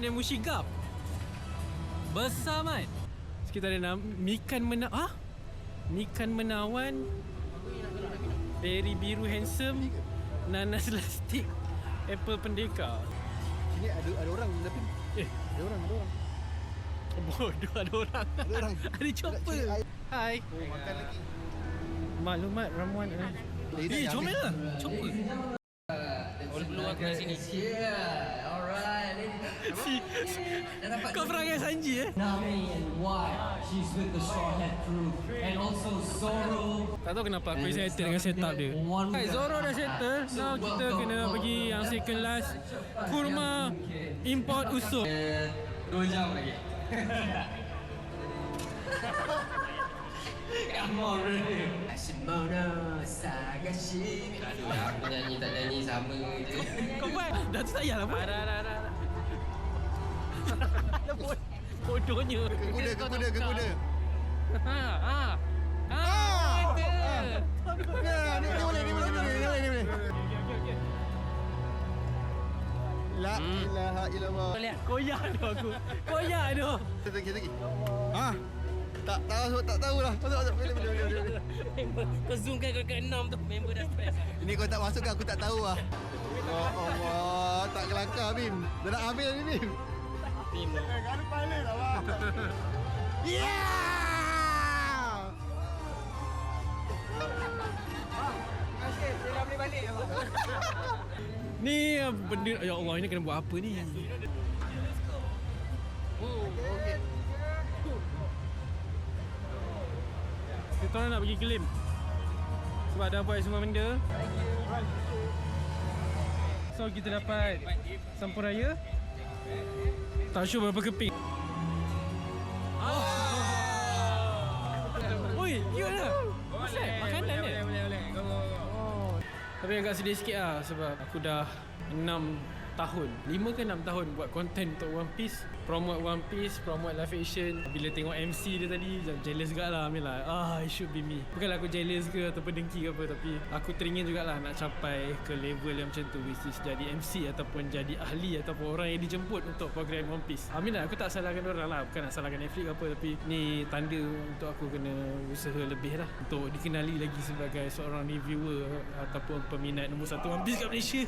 dan Mushigap. Besar mat. Kita ada nama Mikan Menawan, Berry Biru Handsome, Nanas Lastik, Apple Pendekar. Ini ada orang tapi ada orang. Bodoh, ada orang. Ada chopper. Hai. Makan lagi. Maklumat ramuan. Comel lah. Chopper. Peluang kat sini. Kau perangai Sanji Nami and why she's with the Straw Hat Crew, and also Zoro. Tak tahu kenapa aku excited dengan setup dia. Hai, Zoro dah settle. Now kita kena pergi yang second last, kurma import usuk. 2 jam lagi. Come on, really. Ashimono Sagashi. Aduh, aku nyanyi tak nyanyi sama je. Kau buat? Dah tu tak payahlah buat. Dah. Bodohnya. Ke kuda. Ni boleh. La ilaha illallah. Koyak tu aku. Koyak tu. Lagi. Tak tahu lah. Masuk. Boleh. Kau zoom kan ke 6 tu, member dah stress. Ini kau tak masuk kan aku tak tahu lah. Ya Allah, tak kelakar Bim. Dah nak ambil ni Bim. Bim. Garu pilot lah bang. Yeah! Ni benda, ya Allah, ini kena buat apa ni? Kita orang nak pergi claim sebab dah buat semua benda. So kita dapat sampuraya. Tak sure berapa keping. Oi, cute lah. Makanan dia. Boleh. Tapi agak sedih sikit lah sebab aku dah 6 tahun 5 ke 6 tahun buat konten untuk One Piece, promote One Piece, promote live action. Bila tengok MC dia tadi macam jealous jugalah. I mean like, it should be me. Bukanlah aku jealous ke ataupun dengki ke apa, tapi aku teringin jugalah nak capai ke level yang macam tu, which is jadi MC ataupun jadi ahli ataupun orang yang dijemput untuk program One Piece. I mean like, aku tak salahkan orang lah, bukan nak salahkan Netflix ke apa, tapi ni tanda untuk aku kena usaha lebih lah untuk dikenali lagi sebagai seorang reviewer ataupun peminat nombor 1 One Piece kat Malaysia.